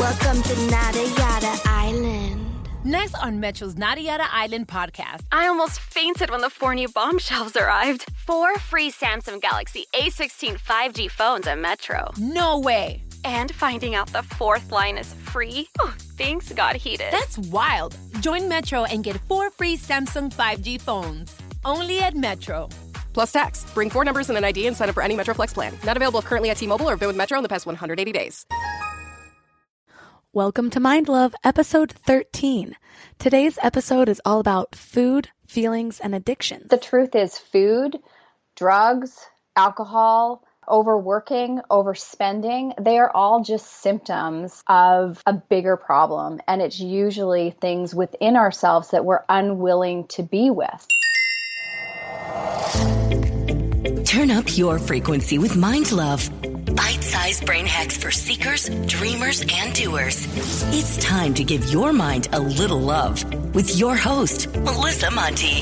Welcome to Nada Yada Island. Next on Metro's Nada Yada Island podcast. I almost fainted when the 4 new bombshells arrived. 4 free Samsung Galaxy A16 5G phones at Metro. No way. And finding out the 4th line is free. Oh, things got heated. That's wild. Join Metro and get 4 free Samsung 5G phones. Only at Metro. Plus tax. Bring 4 numbers and an ID and sign up for any Metro Flex plan. Not available currently at T-Mobile or been with Metro in the past 180 days. Welcome to Mind Love, episode 13. Today's episode is all about food, feelings, and addictions. The truth is food, drugs, alcohol, overworking, overspending, they are all just symptoms of a bigger problem. And it's usually things within ourselves that we're unwilling to be with. Turn up your frequency with Mind Love. Bite-sized brain hacks for seekers, dreamers, and doers. It's time to give your mind a little love with your host, Melissa Monti.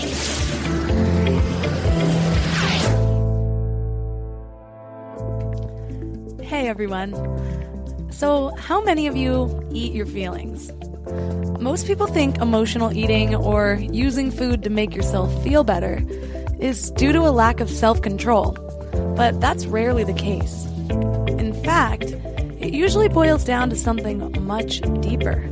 Hey everyone. So, how many of you eat your feelings? Most people think emotional eating or using food to make yourself feel better is due to a lack of self-control, but that's rarely the case. In fact, it usually boils down to something much deeper.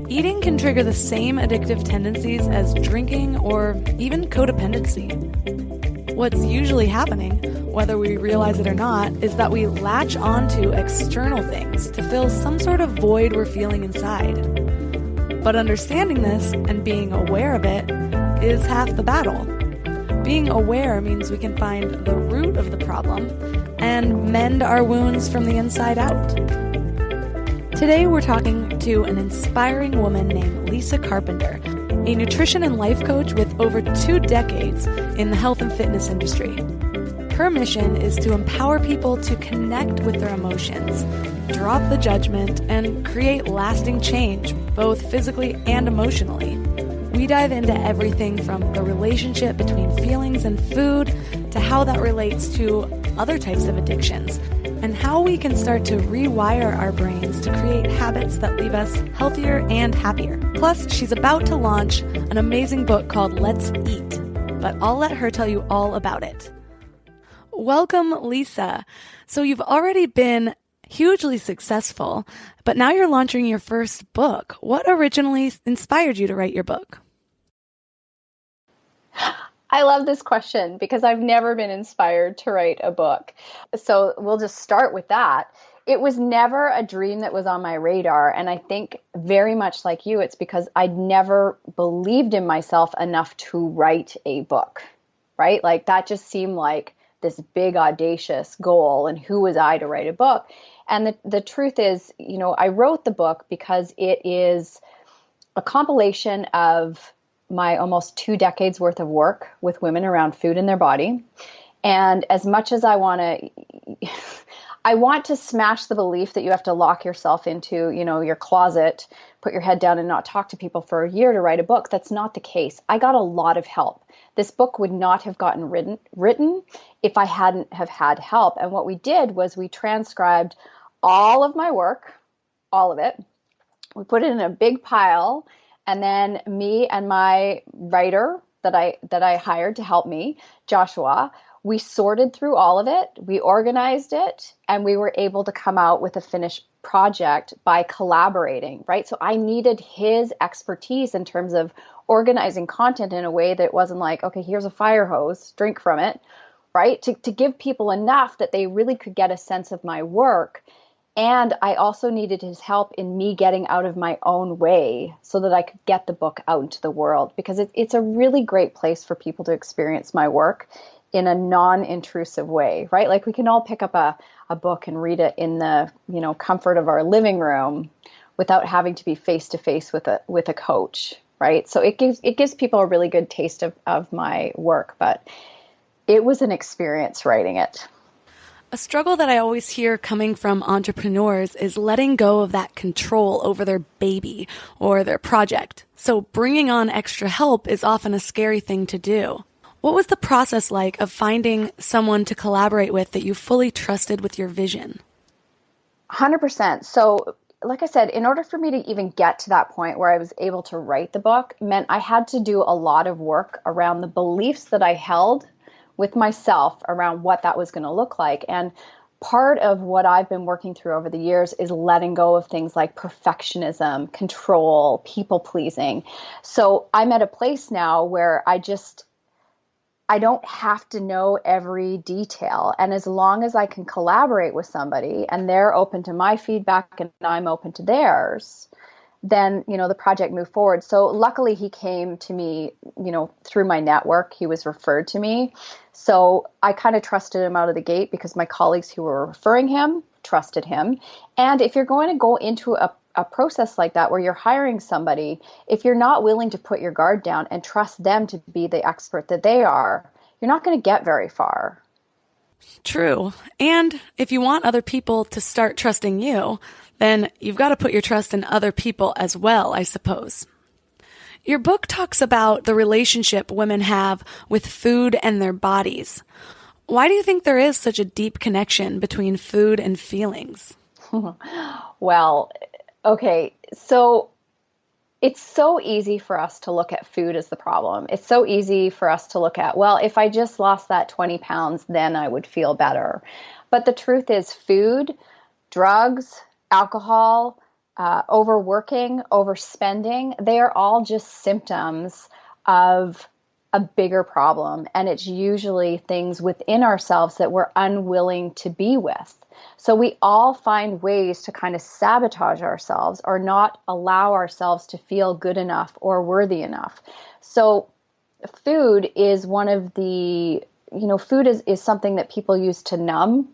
Eating can trigger the same addictive tendencies as drinking or even codependency. What's usually happening, whether we realize it or not, is that we latch onto external things to fill some sort of void we're feeling inside. But understanding this and being aware of it is half the battle. Being aware means we can find the root of the problem and mend our wounds from the inside out. Today we're talking to an inspiring woman named Lisa Carpenter, a nutrition and life coach with over 2 decades in the health and fitness industry. Her mission is to empower people to connect with their emotions, drop the judgment, and create lasting change, both physically and emotionally. We dive into everything from the relationship between feelings and food to how that relates to other types of addictions and how we can start to rewire our brains to create habits that leave us healthier and happier. Plus, she's about to launch an amazing book called Let's Eat, but I'll let her tell you all about it. Welcome, Lisa. So you've already been hugely successful, but now you're launching your first book. What originally inspired you to write your book? I love this question because I've never been inspired to write a book. So we'll just start with that. It was never a dream that was on my radar. And I think very much like you, it's because I'd never believed in myself enough to write a book, right? Like that just seemed like this big audacious goal. And who was I to write a book? And the truth is, you know, I wrote the book because it is a compilation of my almost 2 decades worth of work with women around food and their body. And as much as I want to smash the belief that you have to lock yourself into, you know, your closet, put your head down and not talk to people for a year to write a book. That's not the case. I got a lot of help. This book would not have gotten written if I hadn't have had help. And what we did was we transcribed all of my work, all of it. We put it in a big pile. And then me and my writer that I hired to help me, Joshua, we sorted through all of it, we organized it, and we were able to come out with a finished project by collaborating, right? So I needed his expertise in terms of organizing content in a way that wasn't like, okay, here's a fire hose, drink from it, right? To give people enough that they really could get a sense of my work. And I also needed his help in me getting out of my own way so that I could get the book out into the world, because it's a really great place for people to experience my work in a non-intrusive way, right? Like we can all pick up a book and read it in the, you know, comfort of our living room without having to be face to face with a coach, right? So it gives people a really good taste of my work, but it was an experience writing it. A struggle that I always hear coming from entrepreneurs is letting go of that control over their baby or their project. So bringing on extra help is often a scary thing to do. What was the process like of finding someone to collaborate with that you fully trusted with your vision? 100%. So like I said, in order for me to even get to that point where I was able to write the book, meant I had to do a lot of work around the beliefs that I held with myself around what that was going to look like. And part of what I've been working through over the years is letting go of things like perfectionism, control, people pleasing. So I'm at a place now where I don't have to know every detail. And as long as I can collaborate with somebody and they're open to my feedback and I'm open to theirs, then, the project moved forward. So luckily he came to me, through my network. He was referred to me. So I kind of trusted him out of the gate because my colleagues who were referring him trusted him. And if you're going to go into a process like that where you're hiring somebody, if you're not willing to put your guard down and trust them to be the expert that they are, you're not going to get very far. True. And if you want other people to start trusting you, then you've got to put your trust in other people as well, I suppose. Your book talks about the relationship women have with food and their bodies. Why do you think there is such a deep connection between food and feelings? Well, okay, so it's so easy for us to look at food as the problem. It's so easy for us to look at, well, if I just lost that 20 pounds, then I would feel better. But the truth is food, drugs, alcohol, overworking, overspending, they are all just symptoms of a bigger problem. And it's usually things within ourselves that we're unwilling to be with. So we all find ways to kind of sabotage ourselves or not allow ourselves to feel good enough or worthy enough. So food is one of the, food is something that people use to numb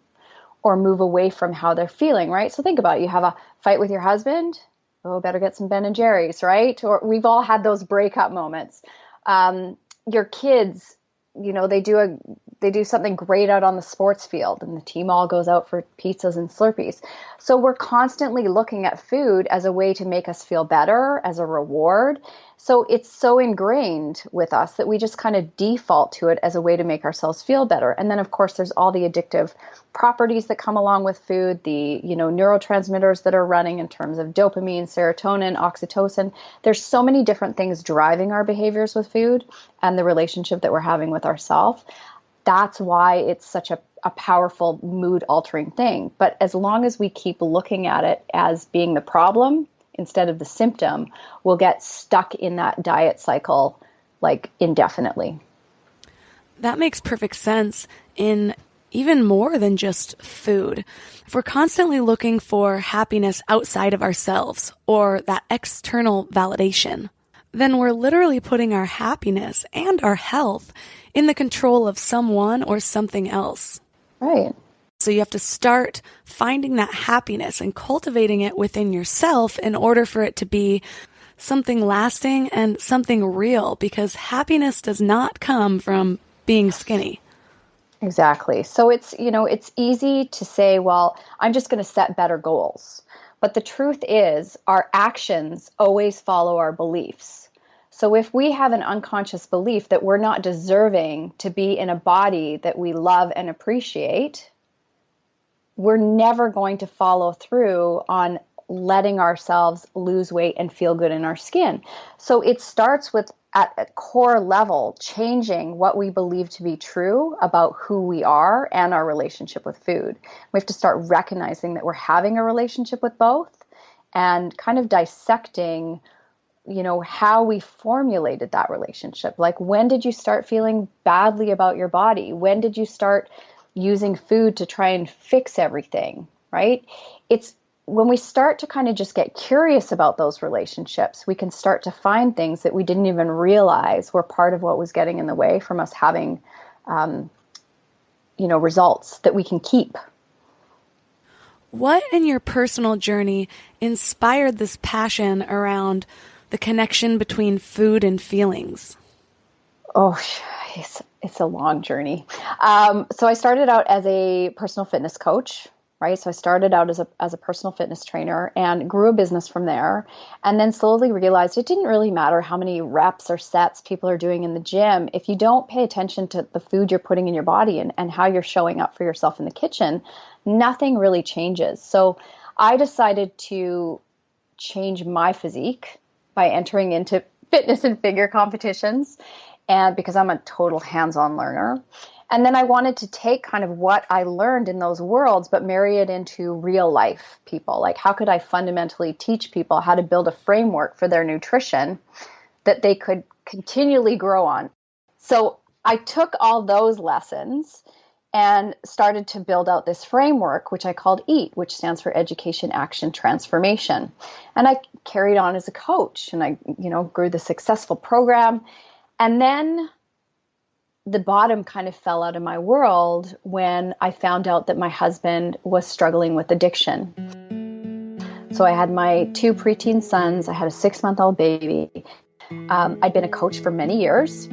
or move away from how they're feeling, right? So think about it. You have a fight with your husband. Oh, better get some Ben and Jerry's, right? Or we've all had those breakup moments. Your kids, they do something great out on the sports field and the team all goes out for pizzas and Slurpees. So we're constantly looking at food as a way to make us feel better, as a reward. So it's so ingrained with us that we just kind of default to it as a way to make ourselves feel better. And then, of course, there's all the addictive properties that come along with food, the neurotransmitters that are running in terms of dopamine, serotonin, oxytocin. There's so many different things driving our behaviors with food and the relationship that we're having with ourselves. That's why it's such a powerful mood-altering thing. But as long as we keep looking at it as being the problem instead of the symptom, we'll get stuck in that diet cycle like indefinitely. That makes perfect sense in even more than just food. If we're constantly looking for happiness outside of ourselves or that external validation, then we're literally putting our happiness and our health in the control of someone or something else. Right. So you have to start finding that happiness and cultivating it within yourself in order for it to be something lasting and something real, because happiness does not come from being skinny. Exactly. So it's easy to say, well, I'm just going to set better goals. But the truth is our actions always follow our beliefs. So if we have an unconscious belief that we're not deserving to be in a body that we love and appreciate, we're never going to follow through on letting ourselves lose weight and feel good in our skin. So it starts with, at a core level, changing what we believe to be true about who we are and our relationship with food. We have to start recognizing that we're having a relationship with both and kind of dissecting, how we formulated that relationship. Like, when did you start feeling badly about your body? When did you start using food to try and fix everything, right? It's when we start to kind of just get curious about those relationships, we can start to find things that we didn't even realize were part of what was getting in the way from us having, results that we can keep. What in your personal journey inspired this passion around the connection between food and feelings? Oh, it's a long journey. So I started out as a personal fitness coach, right? So I started out as a personal fitness trainer and grew a business from there, and then slowly realized it didn't really matter how many reps or sets people are doing in the gym. If you don't pay attention to the food you're putting in your body and how you're showing up for yourself in the kitchen, nothing really changes. So I decided to change my physique by entering into fitness and figure competitions, and because I'm a total hands-on learner. And then I wanted to take kind of what I learned in those worlds, but marry it into real life people. Like, how could I fundamentally teach people how to build a framework for their nutrition that they could continually grow on? So I took all those lessons and started to build out this framework, which I called EAT, which stands for Education, Action, Transformation. And I carried on as a coach, and I, grew the successful program. And then the bottom kind of fell out of my world when I found out that my husband was struggling with addiction. So I had my 2 preteen sons. I had a 6-month-old baby. I'd been a coach for many years,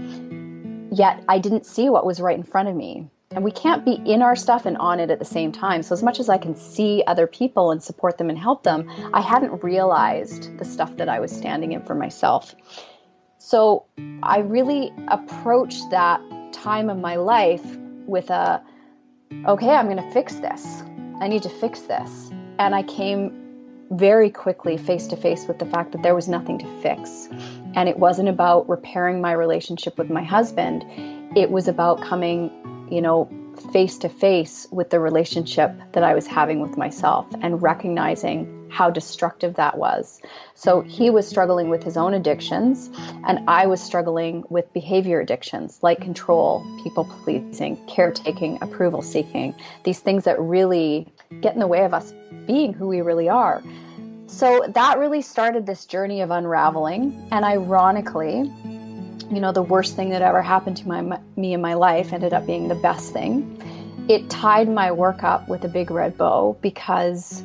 yet I didn't see what was right in front of me. And we can't be in our stuff and on it at the same time. So as much as I can see other people and support them and help them, I hadn't realized the stuff that I was standing in for myself. So I really approached that time of my life with okay, I'm going to fix this. I need to fix this. And I came very quickly face to face with the fact that there was nothing to fix. And it wasn't about repairing my relationship with my husband. It was about coming, face to face with the relationship that I was having with myself and recognizing how destructive that was. So he was struggling with his own addictions, and I was struggling with behavior addictions like control, people pleasing, caretaking, approval seeking, these things that really get in the way of us being who we really are. So that really started this journey of unraveling. And ironically, the worst thing that ever happened to me in my life ended up being the best thing. It tied my work up with a big red bow because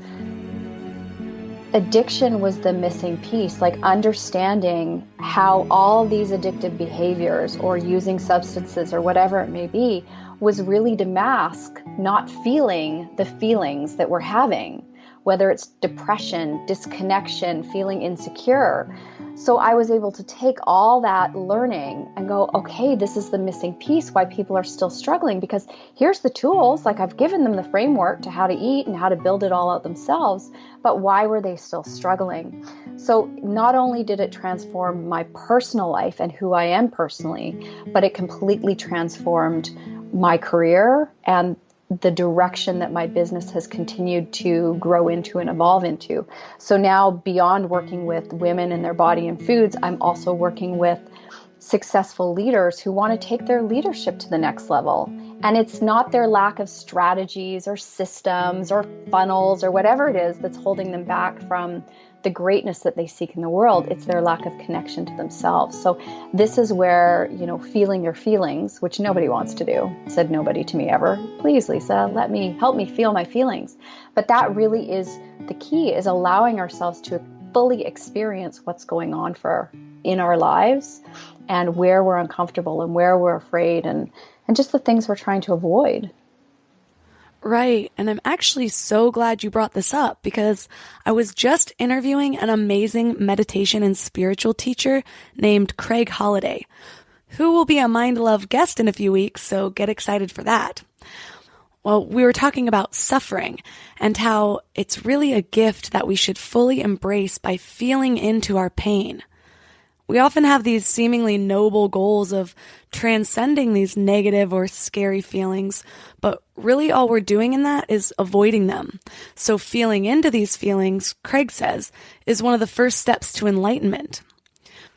addiction was the missing piece, like understanding how all these addictive behaviors or using substances or whatever it may be was really to mask not feeling the feelings that we're having, whether it's depression, disconnection, feeling insecure. So I was able to take all that learning and go, okay, this is the missing piece why people are still struggling, because here's the tools, like I've given them the framework to how to eat and how to build it all out themselves, but why were they still struggling? So not only did it transform my personal life and who I am personally, but it completely transformed my career and the direction that my business has continued to grow into and evolve into. So now, beyond working with women and their body and foods, I'm also working with successful leaders who want to take their leadership to the next level. And it's not their lack of strategies or systems or funnels or whatever it is that's holding them back from the greatness that they seek in the world. It's their lack of connection to themselves. So this is where, feeling your feelings, which nobody wants to do, said nobody to me ever. Please, Lisa, help me feel my feelings. But that really is the key, is allowing ourselves to fully experience what's going on in our lives and where we're uncomfortable and where we're afraid and just the things we're trying to avoid. Right. And I'm actually so glad you brought this up because I was just interviewing an amazing meditation and spiritual teacher named Craig Holliday, who will be a Mind Love guest in a few weeks, so get excited for that. Well, we were talking about suffering and how it's really a gift that we should fully embrace by feeling into our pain. We often have these seemingly noble goals of transcending these negative or scary feelings, but really all we're doing in that is avoiding them. So feeling into these feelings, Craig says, is one of the first steps to enlightenment.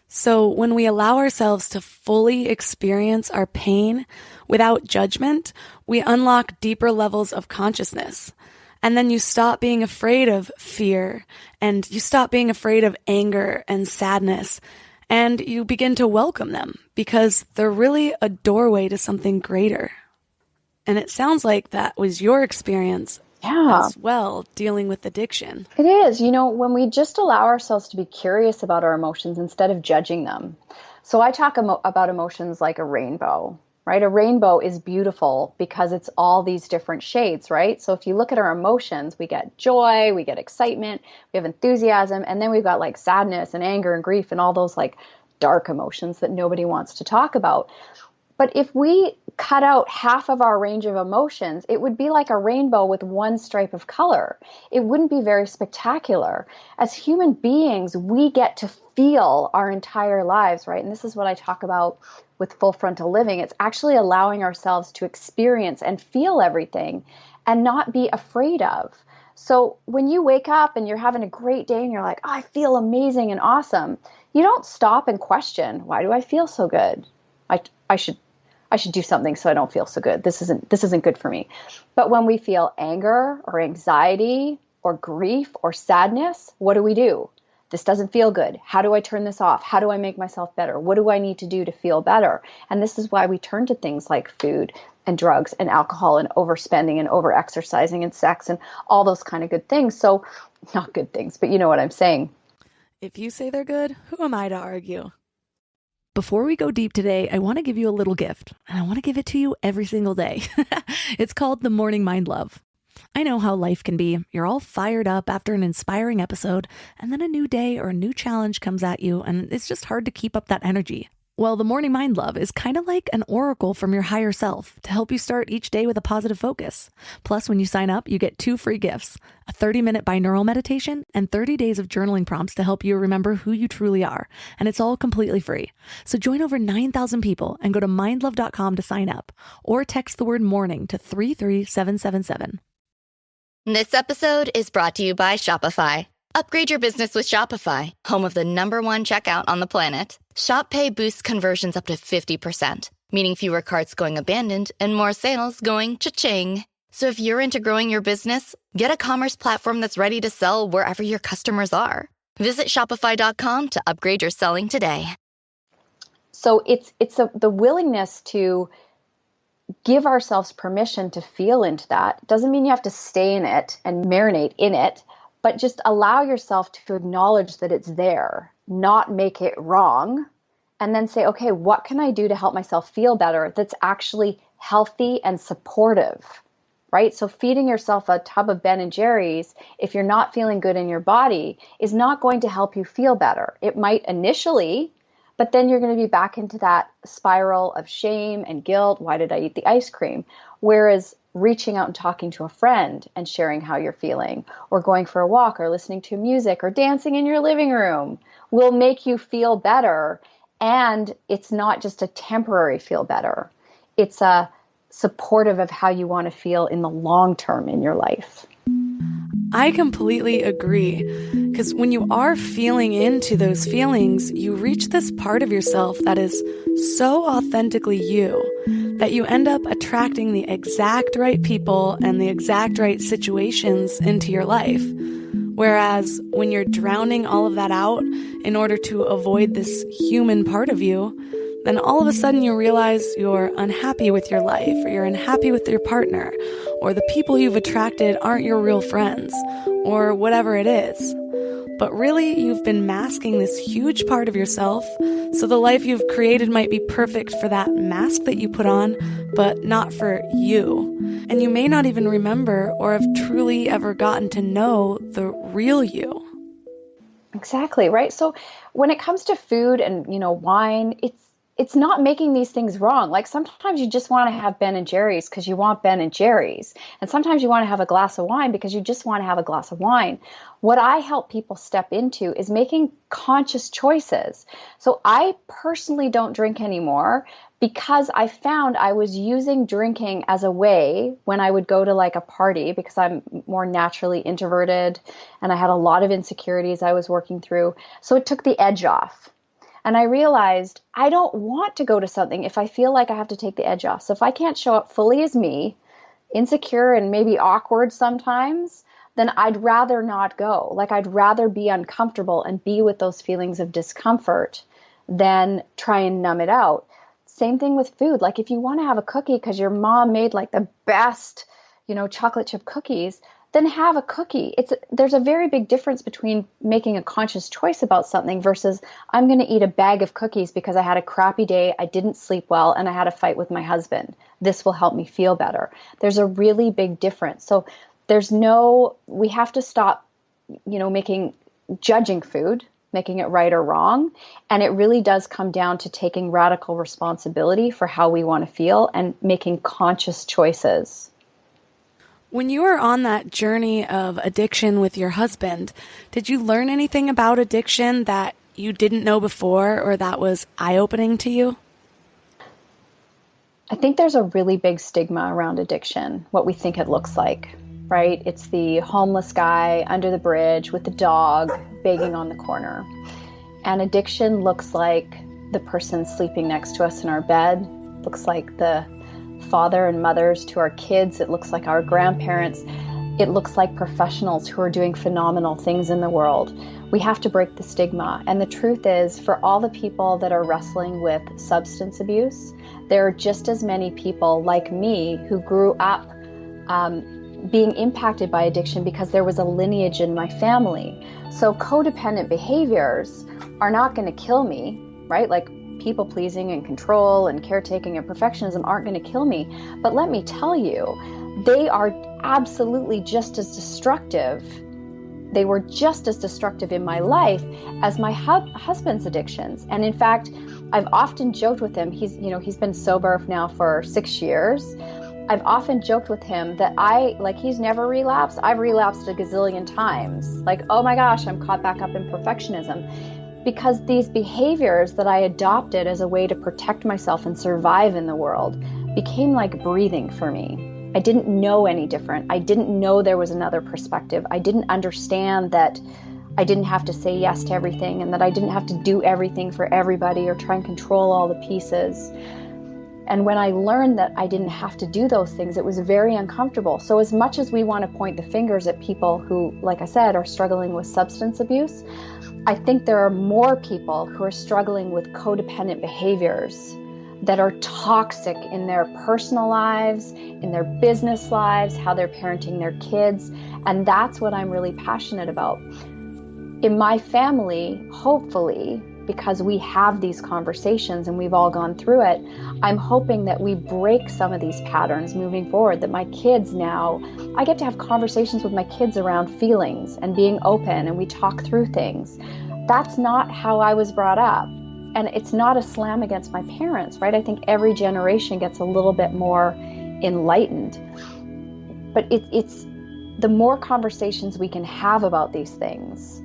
So when we allow ourselves to fully experience our pain without judgment, we unlock deeper levels of consciousness. And then you stop being afraid of fear, and you stop being afraid of anger and sadness, and you begin to welcome them because they're really a doorway to something greater. And it sounds like that was your experience as well, dealing with addiction. It is. When we just allow ourselves to be curious about our emotions instead of judging them. So I talk about emotions like a rainbow, right? A rainbow is beautiful because it's all these different shades, right? So if you look at our emotions, we get joy, we get excitement, we have enthusiasm, and then we've got like sadness and anger and grief and all those like dark emotions that nobody wants to talk about. But if we cut out half of our range of emotions, it would be like a rainbow with one stripe of color. It wouldn't be very spectacular. As human beings, we get to feel our entire lives, right? And this is what I talk about with full frontal living. It's actually allowing ourselves to experience and feel everything and not be afraid of. So when you wake up and you're having a great day and you're like, oh, I feel amazing and awesome, you don't stop and question, why do I feel so good? I should do something so I don't feel so good. This isn't good for me. But when we feel anger or anxiety or grief or sadness, what do? This doesn't feel good. How do I turn this off? How do I make myself better? What do I need to do to feel better? And this is why we turn to things like food and drugs and alcohol and overspending and overexercising and sex and all those kind of good things. So not good things, but you know what I'm saying. If you say they're good, who am I to argue? Before we go deep today, I want to give you a little gift, and I want to give it to you every single day. It's called the Morning Mind Love. I know how life can be. You're all fired up after an inspiring episode, and then a new day or a new challenge comes at you, and it's just hard to keep up that energy. Well, the Morning Mind Love is kind of like an oracle from your higher self to help you start each day with a positive focus. Plus, when you sign up, you get 2 free gifts, a 30-minute binaural meditation and 30 days of journaling prompts to help you remember who you truly are. And it's all completely free. So join over 9,000 people and go to mindlove.com to sign up or text the word morning to 33777. This episode is brought to you by Shopify. Upgrade your business with Shopify, home of the #1 checkout on the planet. Shop Pay boosts conversions up to 50%, meaning fewer carts going abandoned and more sales going cha-ching. So if you're into growing your business, get a commerce platform that's ready to sell wherever your customers are. Visit shopify.com to upgrade your selling today. So it's the willingness to give ourselves permission to feel into that. It doesn't mean you have to stay in it and marinate in it, but just allow yourself to acknowledge that it's there, not make it wrong, and then say, okay, what can I do to help myself feel better that's actually healthy and supportive, right? So feeding yourself a tub of Ben and Jerry's, if you're not feeling good in your body, is not going to help you feel better. It might initially, but then you're going to be back into that spiral of shame and guilt. Why did I eat the ice cream? Whereas reaching out and talking to a friend and sharing how you're feeling, or going for a walk, or listening to music, or dancing in your living room will make you feel better. And it's not just a temporary feel better. It's a supportive of how you want to feel in the long term in your life. I completely agree. Because when you are feeling into those feelings, you reach this part of yourself that is so authentically you that you end up attracting the exact right people and the exact right situations into your life. Whereas when you're drowning all of that out in order to avoid this human part of you, then all of a sudden you realize you're unhappy with your life, or you're unhappy with your partner, or the people you've attracted aren't your real friends, or whatever it is. But really, you've been masking this huge part of yourself, so the life you've created might be perfect for that mask that you put on, but not for you. And you may not even remember or have truly ever gotten to know the real you. Exactly, right? So when it comes to food and, wine, it's not making these things wrong. Like sometimes you just want to have Ben and Jerry's because you want Ben and Jerry's. And sometimes you want to have a glass of wine because you just want to have a glass of wine. What I help people step into is making conscious choices. So I personally don't drink anymore because I found I was using drinking as a way when I would go to like a party, because I'm more naturally introverted and I had a lot of insecurities I was working through. So it took the edge off. And I realized I don't want to go to something if I feel like I have to take the edge off. So if I can't show up fully as me, insecure and maybe awkward sometimes, then I'd rather not go. Like I'd rather be uncomfortable and be with those feelings of discomfort than try and numb it out. Same thing with food. Like if you want to have a cookie because your mom made like the best, chocolate chip cookies, then have a cookie. There's a very big difference between making a conscious choice about something versus I'm going to eat a bag of cookies because I had a crappy day, I didn't sleep well, and I had a fight with my husband. This will help me feel better. There's a really big difference. So we have to stop, judging food. making it right or wrong. And it really does come down to taking radical responsibility for how we want to feel and making conscious choices. When you were on that journey of addiction with your husband, did you learn anything about addiction that you didn't know before or that was eye-opening to you? I think there's a really big stigma around addiction, what we think it looks like, right? It's the homeless guy under the bridge with the dog begging on the corner. And addiction looks like the person sleeping next to us in our bed, looks like the father and mothers to our kids, it looks like our grandparents, it looks like professionals who are doing phenomenal things in the world. We have to break the stigma. And the truth is, for all the people that are wrestling with substance abuse, there are just as many people like me who grew up being impacted by addiction because there was a lineage in my family. So codependent behaviors are not going to kill me, right? Like people pleasing and control and caretaking and perfectionism aren't going to kill me. But let me tell you, they are absolutely just as destructive. They were just as destructive in my life as my husband's addictions. And in fact, I've often joked with him, he's been sober now for 6 years. I've often joked with him that he's never relapsed. I've relapsed a gazillion times. Like, oh my gosh, I'm caught back up in perfectionism. Because these behaviors that I adopted as a way to protect myself and survive in the world became like breathing for me. I didn't know any different. I didn't know there was another perspective. I didn't understand that I didn't have to say yes to everything and that I didn't have to do everything for everybody or try and control all the pieces. And when I learned that I didn't have to do those things, it was very uncomfortable. So as much as we want to point the fingers at people who, like I said, are struggling with substance abuse, I think there are more people who are struggling with codependent behaviors that are toxic in their personal lives, in their business lives, how they're parenting their kids. And that's what I'm really passionate about. In my family, hopefully, because we have these conversations and we've all gone through it, I'm hoping that we break some of these patterns moving forward, that my kids now, I get to have conversations with my kids around feelings and being open, and we talk through things. That's not how I was brought up. And it's not a slam against my parents, right? I think every generation gets a little bit more enlightened. But it's the more conversations we can have about these things,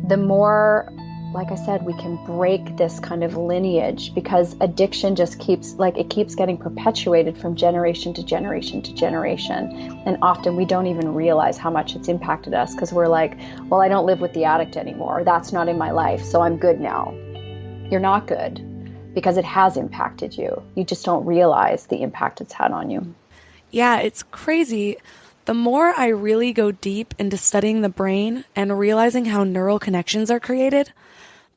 the more, like I said, we can break this kind of lineage, because addiction just keeps getting perpetuated from generation to generation to generation. And often we don't even realize how much it's impacted us, because we're like, well, I don't live with the addict anymore. That's not in my life, so I'm good now. You're not good, because it has impacted you. You just don't realize the impact it's had on you. Yeah, it's crazy. The more I really go deep into studying the brain and realizing how neural connections are created,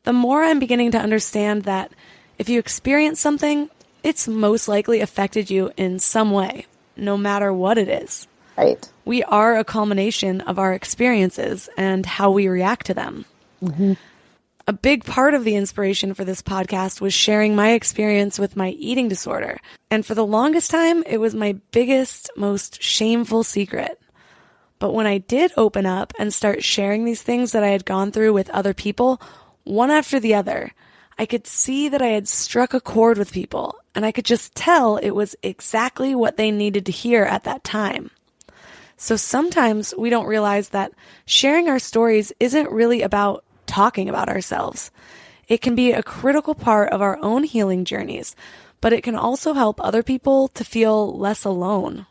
the more I'm beginning to understand that if you experience something, it's most likely affected you in some way, no matter what it is. Right. We are a culmination of our experiences and how we react to them. Mm-hmm. A big part of the inspiration for this podcast was sharing my experience with my eating disorder. And for the longest time, it was my biggest, most shameful secret. But when I did open up and start sharing these things that I had gone through with other people, one after the other, I could see that I had struck a chord with people, and I could just tell it was exactly what they needed to hear at that time. So sometimes we don't realize that sharing our stories isn't really about talking about ourselves. It can be a critical part of our own healing journeys, but it can also help other people to feel less alone.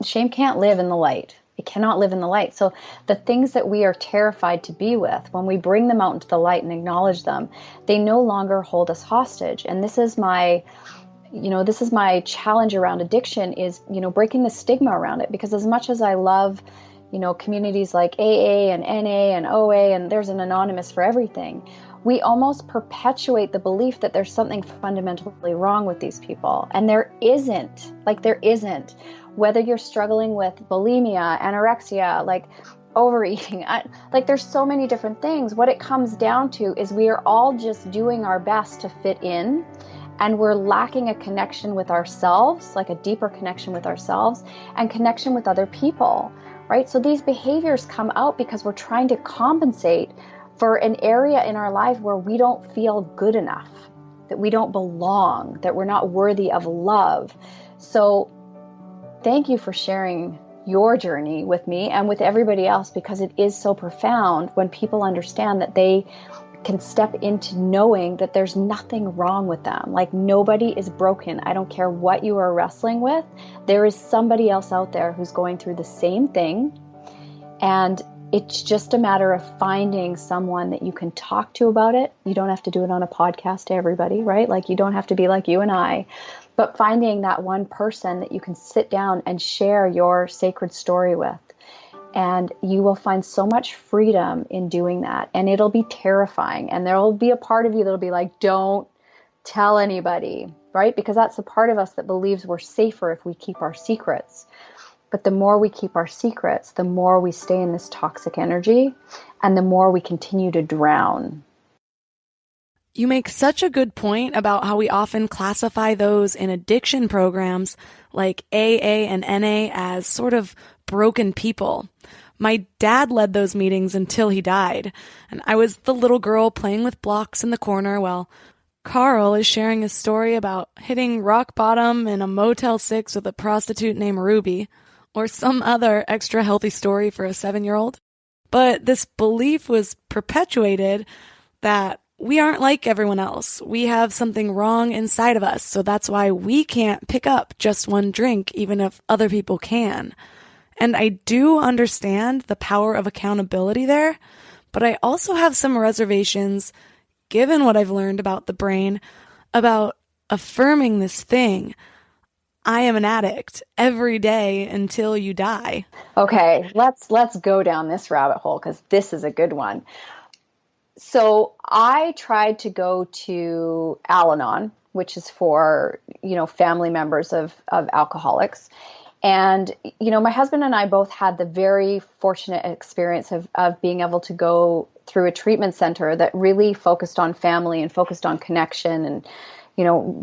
Shame can't live in the light. It cannot live in the light. So the things that we are terrified to be with, when we bring them out into the light and acknowledge them, they no longer hold us hostage. And this is my challenge around addiction is, breaking the stigma around it. Because as much as I love, communities like AA and NA and OA, and there's an anonymous for everything, we almost perpetuate the belief that there's something fundamentally wrong with these people. And there isn't. Whether you're struggling with bulimia, anorexia, overeating, there's so many different things. What it comes down to is we are all just doing our best to fit in, and we're lacking a connection with ourselves, like a deeper connection with ourselves and connection with other people. Right? So these behaviors come out because we're trying to compensate for an area in our life where we don't feel good enough, that we don't belong, that we're not worthy of love. So thank you for sharing your journey with me and with everybody else, because it is so profound when people understand that they can step into knowing that there's nothing wrong with them. Like, nobody is broken. I don't care what you are wrestling with. There is somebody else out there who's going through the same thing. And it's just a matter of finding someone that you can talk to about it. You don't have to do it on a podcast to everybody, right? Like, you don't have to be like you and I, but finding that one person that you can sit down and share your sacred story with. And you will find so much freedom in doing that. And it'll be terrifying. And there will be a part of you that'll be like, don't tell anybody, right? Because that's the part of us that believes we're safer if we keep our secrets. But the more we keep our secrets, the more we stay in this toxic energy, and the more we continue to drown. You make such a good point about how we often classify those in addiction programs like AA and NA as sort of broken people. My dad led those meetings until he died, and I was the little girl playing with blocks in the corner while Carl is sharing a story about hitting rock bottom in a Motel 6 with a prostitute named Ruby, or some other extra healthy story for a 7-year-old. But this belief was perpetuated that we aren't like everyone else. We have something wrong inside of us, so that's why we can't pick up just one drink, even if other people can. And I do understand the power of accountability there, but I also have some reservations, given what I've learned about the brain, about affirming this thing. I am an addict every day until you die. Okay, let's go down this rabbit hole, because this is a good one. So I tried to go to Al-Anon, which is for, family members of alcoholics. And, my husband and I both had the very fortunate experience of being able to go through a treatment center that really focused on family and focused on connection and,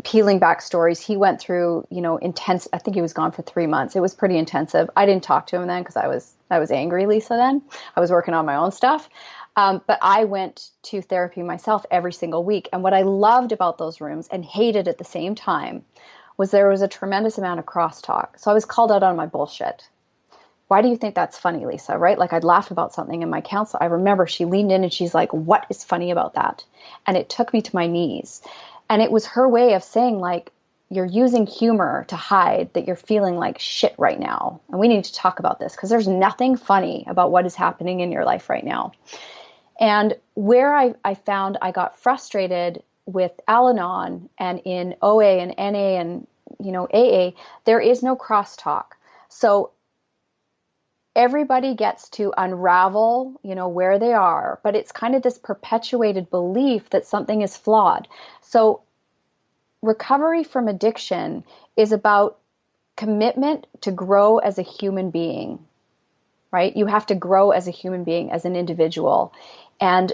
peeling back stories. He went through, intense, I think he was gone for 3 months. It was pretty intensive. I didn't talk to him then because I was angry, Lisa, then. I was working on my own stuff. But I went to therapy myself every single week. And what I loved about those rooms and hated at the same time was there was a tremendous amount of crosstalk. So I was called out on my bullshit. Why do you think that's funny, Lisa? Right? Like, I'd laugh about something, and my counselor, I remember she leaned in and she's like, what is funny about that? And it took me to my knees. And it was her way of saying, like, you're using humor to hide that you're feeling like shit right now. And we need to talk about this, because there's nothing funny about what is happening in your life right now. And where I found I got frustrated with Al-Anon and in OA and NA and, AA, there is no crosstalk. So everybody gets to unravel, where they are, but it's kind of this perpetuated belief that something is flawed. So recovery from addiction is about commitment to grow as a human being, right? You have to grow as a human being, as an individual. And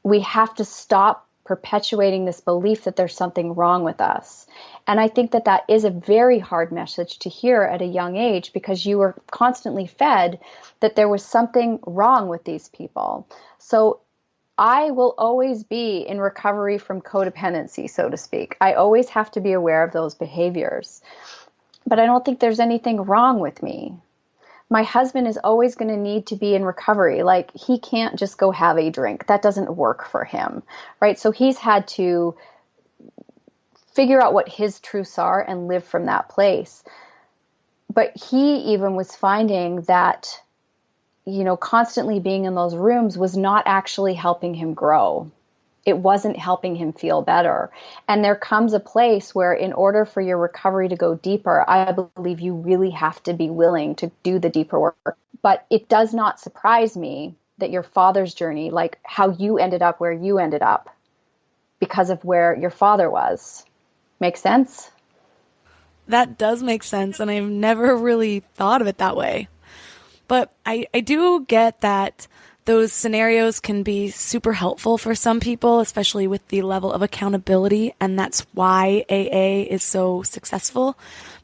we have to stop perpetuating this belief that there's something wrong with us. And I think that is a very hard message to hear at a young age, because you were constantly fed that there was something wrong with these people. So I will always be in recovery from codependency, so to speak. I always have to be aware of those behaviors. But I don't think there's anything wrong with me. My husband is always going to need to be in recovery. Like, he can't just go have a drink. That doesn't work for him, right? So he's had to figure out what his truths are and live from that place. But he even was finding that, constantly being in those rooms was not actually helping him grow. It wasn't helping him feel better. And there comes a place where, in order for your recovery to go deeper, I believe you really have to be willing to do the deeper work. But it does not surprise me that your father's journey, like how you ended up where you ended up because of where your father was. Make sense? That does make sense, and I've never really thought of it that way. But I do get that those scenarios can be super helpful for some people, especially with the level of accountability, and that's why AA is so successful.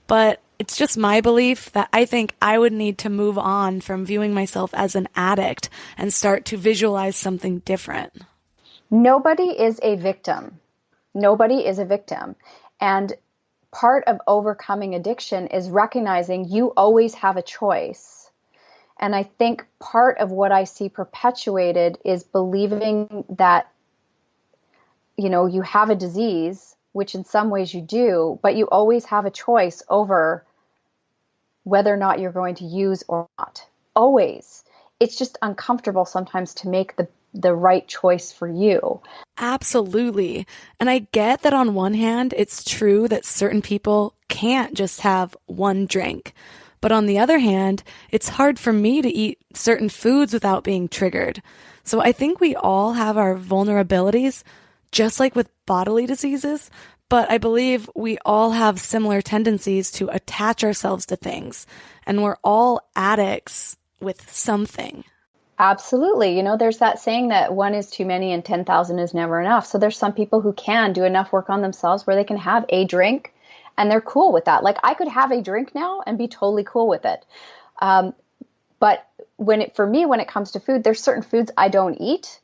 But It's just my belief that I think I would need to move on from viewing myself as an addict and start to visualize something different. Nobody is a victim. Nobody is a victim. And part of overcoming addiction is recognizing you always have a choice. And I think part of what I see perpetuated is believing that, you have a disease, which in some ways you do, but you always have a choice over whether or not you're going to use or not. Always. It's just uncomfortable sometimes to make the right choice for you. Absolutely. And I get that on one hand, it's true that certain people can't just have one drink. But on the other hand, it's hard for me to eat certain foods without being triggered. So I think we all have our vulnerabilities, just like with bodily diseases. But I believe we all have similar tendencies to attach ourselves to things. And we're all addicts with something. Absolutely. There's that saying that one is too many and 10,000 is never enough. So there's some people who can do enough work on themselves where they can have a drink and they're cool with that. Like I could have a drink now and be totally cool with it. But when it comes to food, there's certain foods I don't eat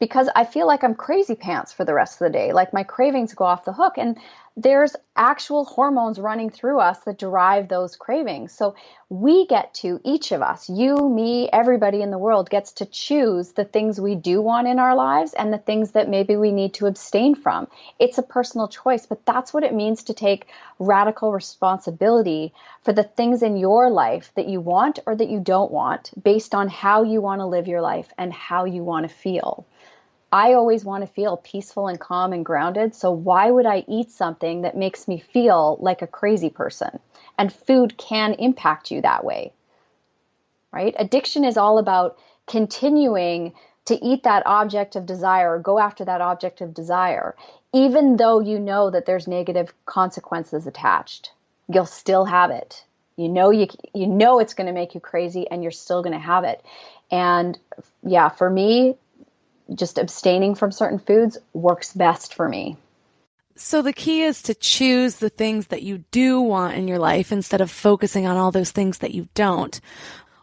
because I feel like I'm crazy pants for the rest of the day. Like my cravings go off the hook, and there's actual hormones running through us that drive those cravings. So we get to, each of us, you, me, everybody in the world gets to choose the things we do want in our lives and the things that maybe we need to abstain from. It's a personal choice, but that's what it means to take radical responsibility for the things in your life that you want or that you don't want based on how you want to live your life and how you want to feel. I always want to feel peaceful and calm and grounded. So why would I eat something that makes me feel like a crazy person? And food can impact you that way, right? Addiction is all about continuing to eat that object of desire or go after that object of desire, even though you know that there's negative consequences attached. You'll still have it. You know it's going to make you crazy, and you're still going to have it. And yeah, for me, just abstaining from certain foods works best for me. So the key is to choose the things that you do want in your life instead of focusing on all those things that you don't.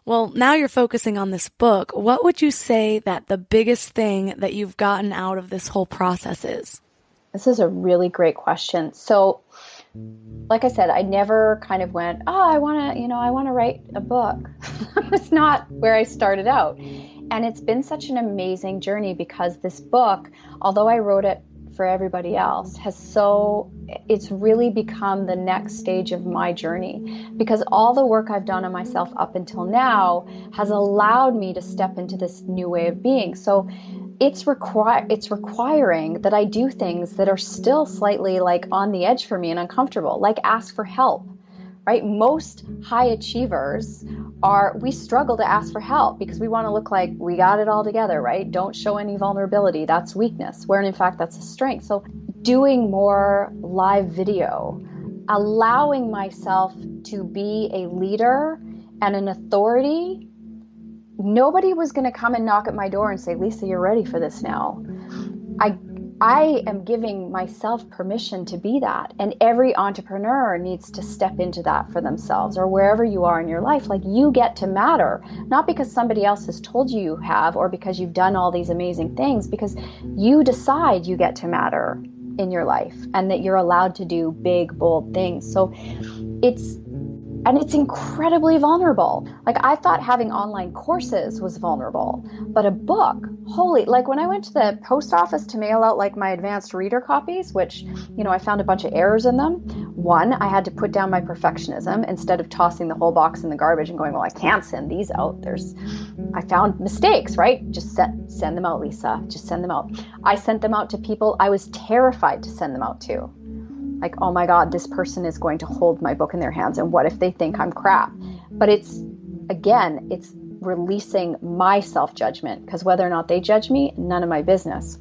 Well, now you're focusing on this book. What would you say that the biggest thing that you've gotten out of this whole process is? This is a really great question. So, like I said, I never kind of went, I want to write a book. That was not where I started out. And it's been such an amazing journey because this book, although I wrote it for everybody else, it's really become the next stage of my journey, because all the work I've done on myself up until now has allowed me to step into this new way of being. So it's requiring that I do things that are still slightly like on the edge for me and uncomfortable, like ask for help. Right? Most high achievers we struggle to ask for help because we want to look like we got it all together, right? Don't show any vulnerability. That's weakness, where in fact that's a strength. So doing more live video, allowing myself to be a leader and an authority. Nobody was going to come and knock at my door and say, Lisa, you're ready for this now. I am giving myself permission to be that. And every entrepreneur needs to step into that for themselves, or wherever you are in your life. Like, you get to matter, not because somebody else has told you have, or because you've done all these amazing things, because you decide you get to matter in your life and that you're allowed to do big, bold things. So it's incredibly vulnerable. Like, I thought having online courses was vulnerable, but a book, like when I went to the post office to mail out like my advanced reader copies, which, I found a bunch of errors in them. One, I had to put down my perfectionism instead of tossing the whole box in the garbage and going, well, I can't send these out. I found mistakes, right? Just send them out, Lisa. Just send them out. I sent them out to people I was terrified to send them out to. Like, oh my God, this person is going to hold my book in their hands, and what if they think I'm crap? But it's releasing my self-judgment, because whether or not they judge me, none of my business.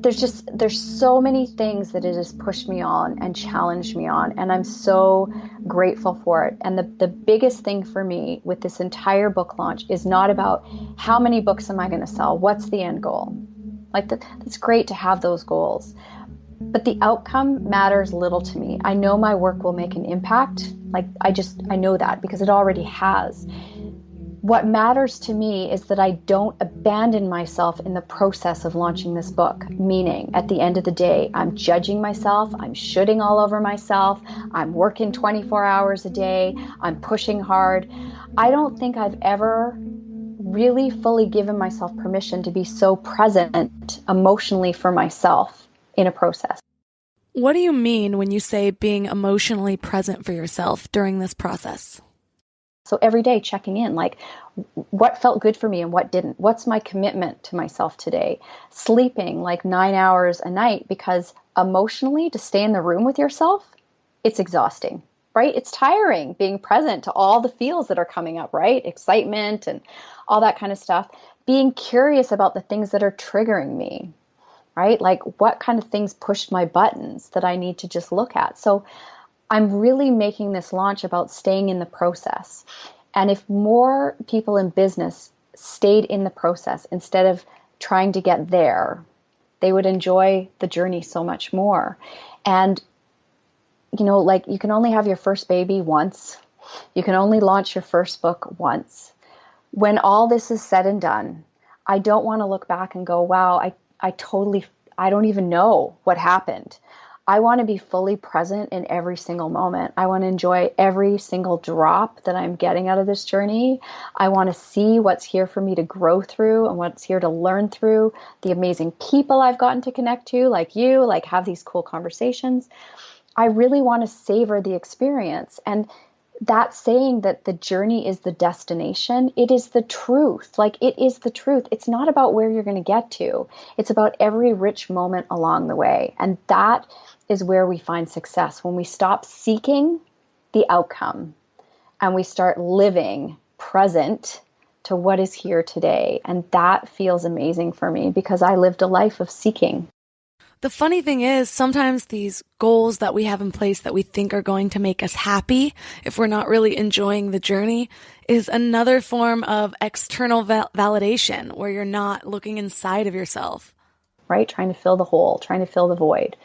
There's so many things that it has pushed me on and challenged me on, and I'm so grateful for it. And the biggest thing for me with this entire book launch is not about how many books am I going to sell? What's the end goal? Like, that's great to have those goals. but the outcome matters little to me. I know my work will make an impact. Like I know that because it already has. What matters to me is that I don't abandon myself in the process of launching this book. Meaning, at the end of the day, I'm judging myself, I'm shooting all over myself, I'm working 24 hours a day, I'm pushing hard. I don't think I've ever really fully given myself permission to be so present emotionally for myself in a process. What do you mean when you say being emotionally present for yourself during this process? So every day checking in, like what felt good for me and what didn't? What's my commitment to myself today? Sleeping like 9 hours a night, because emotionally to stay in the room with yourself, it's exhausting, right? It's tiring being present to all the feels that are coming up, right? Excitement and all that kind of stuff. Being curious about the things that are triggering me, right? Like what kind of things pushed my buttons that I need to just look at. So I'm really making this launch about staying in the process. And if more people in business stayed in the process instead of trying to get there, they would enjoy the journey so much more. And, you know, like you can only have your first baby once. You can only launch your first book once. When all this is said and done, I don't want to look back and go, wow, I don't even know what happened. I want to be fully present in every single moment. I want to enjoy every single drop that I'm getting out of this journey. I want to see what's here for me to grow through and what's here to learn through, the amazing people I've gotten to connect to, like you, like have these cool conversations. I really want to savor the experience. And that saying that the journey is the destination, it is the truth. Like it is the truth. It's not about where you're going to get to. It's about every rich moment along the way. And that is where we find success, when we stop seeking the outcome and we start living present to what is here today. And that feels amazing for me because I lived a life of seeking. The funny thing is, sometimes these goals that we have in place that we think are going to make us happy, if we're not really enjoying the journey, is another form of external validation where you're not looking inside of yourself. Right? Trying to fill the hole, trying to fill the void.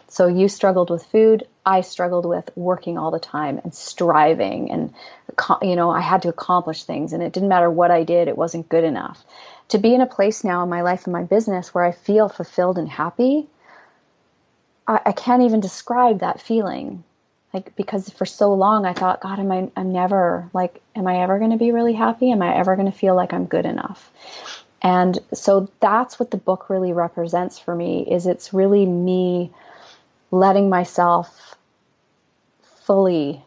So you struggled with food. I struggled with working all the time and striving. And, you know, I had to accomplish things and it didn't matter what I did. It wasn't good enough. To be in a place now in my life and my business where I feel fulfilled and happy, I can't even describe that feeling. Like, because for so long I thought, God, am I ever going to be really happy? Am I ever going to feel like I'm good enough? And so that's what the book really represents for me, is it's really me letting myself fully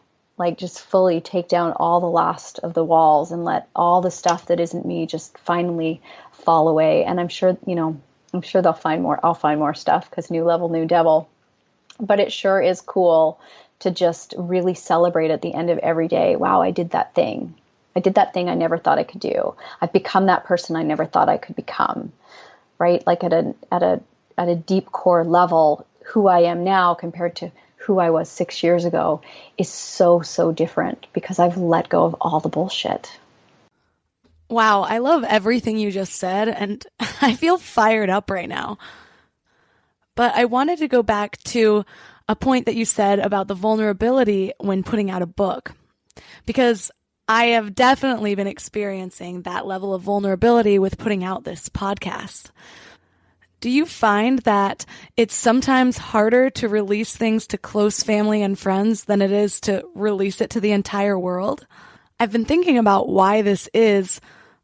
take down all the last of the walls and let all the stuff that isn't me just finally fall away. And I'm sure they'll find more. I'll find more stuff because new level, new devil. But it sure is cool to just really celebrate at the end of every day. Wow, I did that thing. I did that thing I never thought I could do. I've become that person I never thought I could become, right? Like at a deep core level, who I am now compared to who I was 6 years ago is so, so different because I've let go of all the bullshit. Wow, I love everything you just said, and I feel fired up right now. But I wanted to go back to a point that you said about the vulnerability when putting out a book, because I have definitely been experiencing that level of vulnerability with putting out this podcast. Do you find that it's sometimes harder to release things to close family and friends than it is to release it to the entire world? I've been thinking about why this is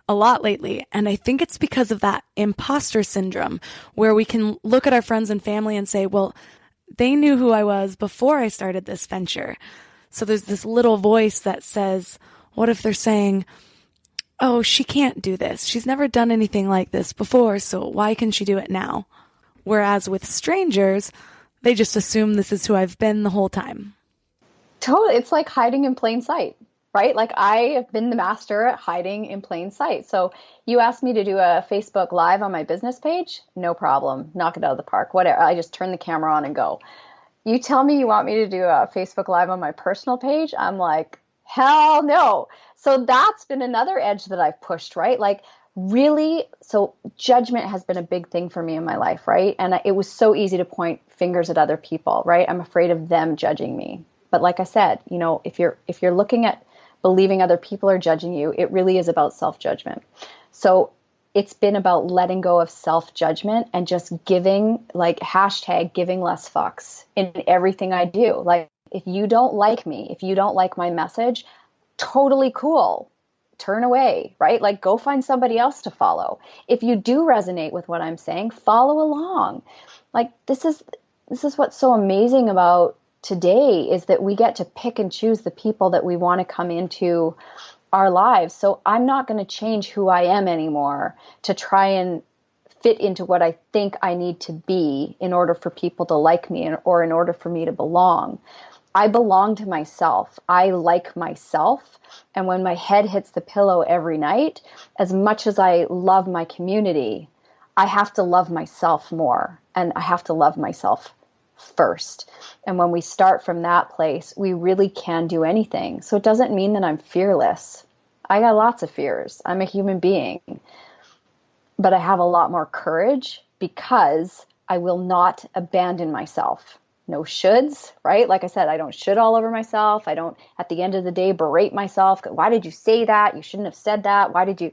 a lot lately, and I think it's because of that imposter syndrome, where we can look at our friends and family and say, well, they knew who I was before I started this venture. So there's this little voice that says, what if they're saying, oh, she can't do this. She's never done anything like this before, so why can she do it now? Whereas with strangers, they just assume this is who I've been the whole time. Totally. It's like hiding in plain sight, right? Like I have been the master at hiding in plain sight. So you asked me to do a Facebook Live on my business page, no problem. Knock it out of the park, whatever. I just turn the camera on and go. You tell me you want me to do a Facebook Live on my personal page, I'm like, hell no. So that's been another edge that I've pushed, right? Like really, so judgment has been a big thing for me in my life, right? And it was so easy to point fingers at other people, right? I'm afraid of them judging me. But like I said, if you're looking at believing other people are judging you, it really is about self-judgment. So it's been about letting go of self-judgment and just giving, like #giving less fucks in everything I do. Like, if you don't like me, if you don't like my message, totally cool. Turn away, right? Like, go find somebody else to follow. If you do resonate with what I'm saying, follow along. Like, this is what's so amazing about today, is that we get to pick and choose the people that we want to come into our lives. So I'm not going to change who I am anymore to try and fit into what I think I need to be in order for people to like me or in order for me to belong. I belong to myself. I like myself. And when my head hits the pillow every night, as much as I love my community, I have to love myself more, and I have to love myself first. And when we start from that place, we really can do anything. So it doesn't mean that I'm fearless. I got lots of fears. I'm a human being. But I have a lot more courage because I will not abandon myself. No shoulds, right? Like I said, I don't should all over myself. I don't, at the end of the day, berate myself. Why did you say that? You shouldn't have said that. Why did you,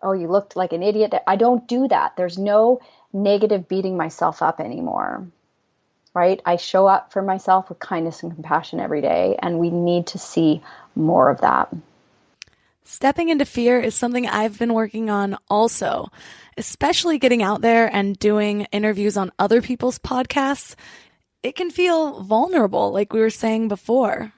oh, you looked like an idiot. I don't do that. There's no negative beating myself up anymore, right? I show up for myself with kindness and compassion every day, and we need to see more of that. Stepping into fear is something I've been working on also, especially getting out there and doing interviews on other people's podcasts. It can feel vulnerable, like we were saying before.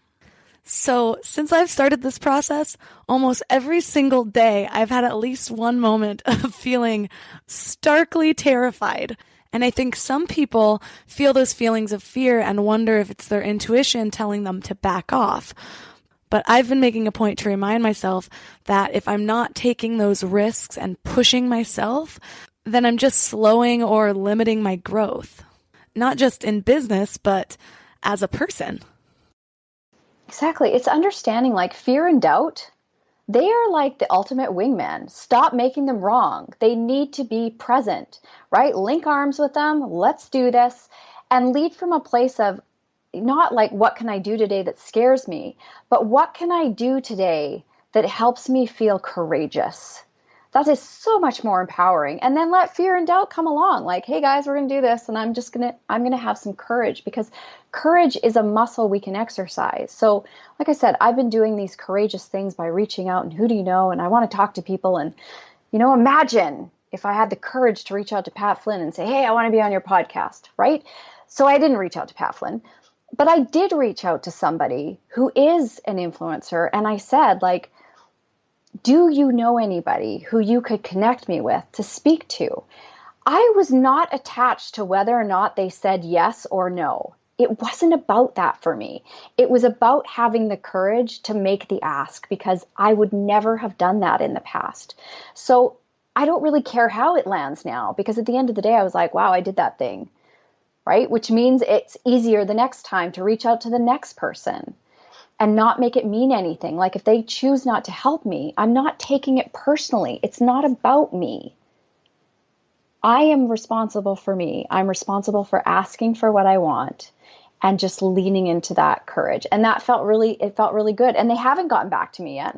So since I've started this process, almost every single day, I've had at least one moment of feeling starkly terrified. And I think some people feel those feelings of fear and wonder if it's their intuition telling them to back off. But I've been making a point to remind myself that if I'm not taking those risks and pushing myself, then I'm just slowing or limiting my growth. Not just in business, but as a person. Exactly. It's understanding, like, fear and doubt, they are like the ultimate wingman. Stop making them wrong. They need to be present, right? Link arms with them. Let's do this. And lead from a place of not like, what can I do today that scares me? But what can I do today that helps me feel courageous? That is so much more empowering. And then let fear and doubt come along. Like, hey guys, we're going to do this. And I'm going to have some courage, because courage is a muscle we can exercise. So like I said, I've been doing these courageous things by reaching out and who do you know? And I want to talk to people. And, imagine if I had the courage to reach out to Pat Flynn and say, hey, I want to be on your podcast, right? So I didn't reach out to Pat Flynn, but I did reach out to somebody who is an influencer. And I said, like, do you know anybody who you could connect me with to speak to? I was not attached to whether or not they said yes or no. It wasn't about that for me. It was about having the courage to make the ask, because I would never have done that in the past. So I don't really care how it lands now, because at the end of the day, I was like, wow, I did that thing, right? Which means it's easier the next time to reach out to the next person and not make it mean anything. Like, if they choose not to help me, I'm not taking it personally. It's not about me. I am responsible for me. I'm responsible for asking for what I want and just leaning into that courage. And that felt really good. And they haven't gotten back to me yet,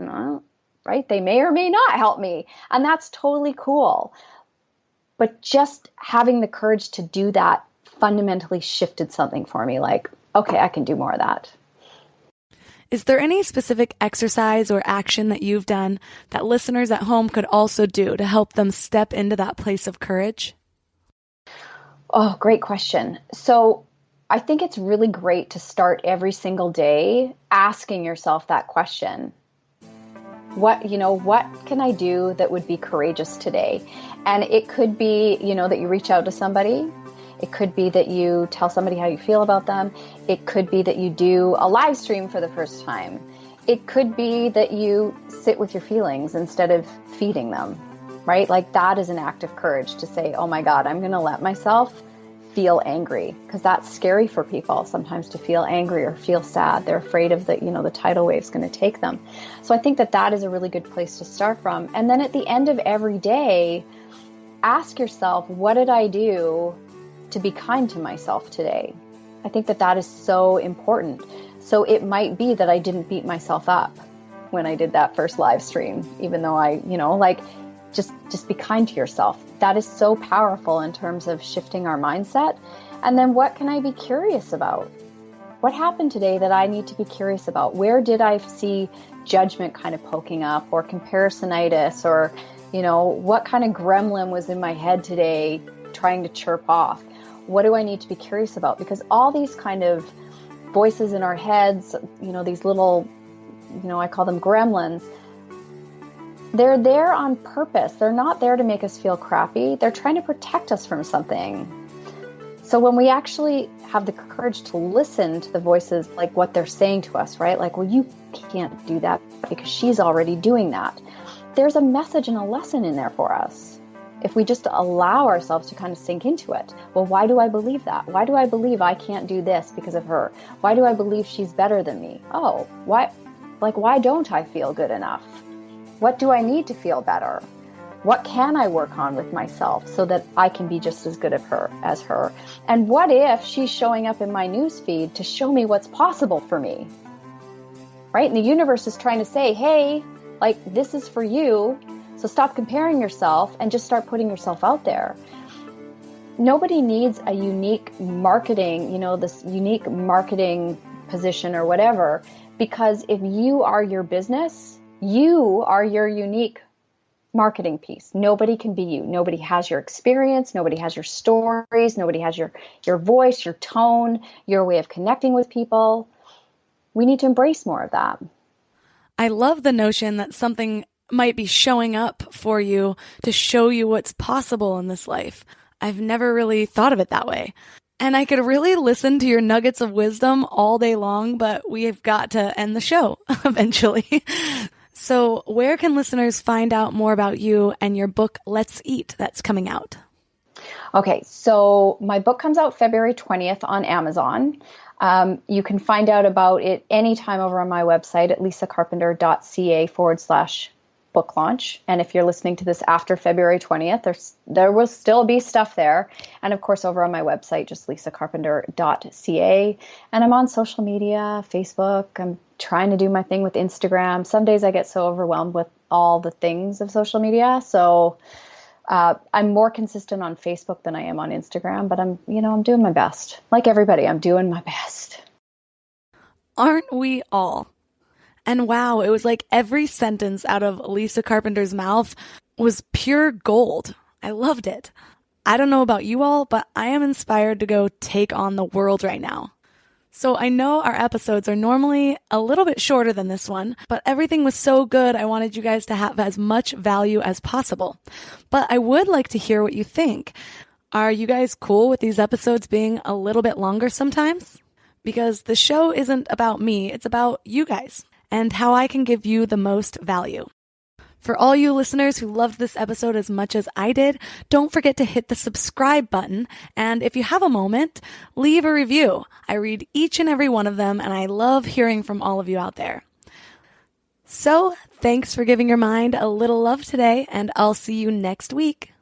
right? They may or may not help me. And that's totally cool. But just having the courage to do that fundamentally shifted something for me. Like, okay, I can do more of that. Is there any specific exercise or action that you've done that listeners at home could also do to help them step into that place of courage? Oh, great question. So I think it's really great to start every single day asking yourself that question. What can I do that would be courageous today? And it could be, that you reach out to somebody. It could be that you tell somebody how you feel about them. It could be that you do a live stream for the first time. It could be that you sit with your feelings instead of feeding them, right? Like, that is an act of courage to say, oh my God, I'm going to let myself feel angry, because that's scary for people sometimes, to feel angry or feel sad. They're afraid of the tidal wave's going to take them. So I think that is a really good place to start from. And then at the end of every day, ask yourself, what did I do to be kind to myself today? I think that is so important. So it might be that I didn't beat myself up when I did that first live stream, even though just be kind to yourself. That is so powerful in terms of shifting our mindset. And then what can I be curious about? What happened today that I need to be curious about? Where did I see judgment kind of poking up, or comparisonitis, or, what kind of gremlin was in my head today trying to chirp off? What do I need to be curious about? Because all these kind of voices in our heads, these little, I call them gremlins, they're there on purpose. They're not there to make us feel crappy. They're trying to protect us from something. So when we actually have the courage to listen to the voices, like what they're saying to us, right? Like, well, you can't do that because she's already doing that. There's a message and a lesson in there for us. If we just allow ourselves to kind of sink into it. Well, why do I believe that? Why do I believe I can't do this because of her? Why do I believe she's better than me? Oh, why don't I feel good enough? What do I need to feel better? What can I work on with myself so that I can be just as good as her? And what if she's showing up in my newsfeed to show me what's possible for me? Right? And the universe is trying to say, hey, this is for you. So stop comparing yourself and just start putting yourself out there. Nobody needs a unique marketing, this unique marketing position or whatever, because if you are your business, you are your unique marketing piece. Nobody can be you. Nobody has your experience. Nobody has your stories. Nobody has your voice, your tone, your way of connecting with people. We need to embrace more of that. I love the notion that something might be showing up for you to show you what's possible in this life. I've never really thought of it that way. And I could really listen to your nuggets of wisdom all day long, but we've got to end the show eventually. So where can listeners find out more about you and your book, Let's Eat, that's coming out? Okay, so my book comes out February 20th on Amazon. You can find out about it anytime over on my website at lisacarpenter.ca/book launch. And if you're listening to this after February 20th, there will still be stuff there. And of course, over on my website, just lisacarpenter.ca. And I'm on social media, Facebook. I'm trying to do my thing with Instagram. Some days I get so overwhelmed with all the things of social media. So I'm more consistent on Facebook than I am on Instagram, but I'm doing my best. Like everybody, I'm doing my best. Aren't we all? And wow, it was like every sentence out of Lisa Carpenter's mouth was pure gold. I loved it. I don't know about you all, but I am inspired to go take on the world right now. So I know our episodes are normally a little bit shorter than this one, but everything was so good I wanted you guys to have as much value as possible. But I would like to hear what you think. Are you guys cool with these episodes being a little bit longer sometimes? Because the show isn't about me, it's about you guys and how I can give you the most value. For all you listeners who loved this episode as much as I did, don't forget to hit the subscribe button. And if you have a moment, leave a review. I read each and every one of them, and I love hearing from all of you out there. So, thanks for giving your mind a little love today, and I'll see you next week.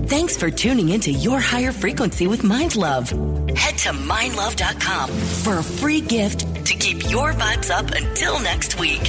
Thanks for tuning into Your Higher Frequency with Mind Love. Head to mindlove.com for a free gift to keep your vibes up until next week.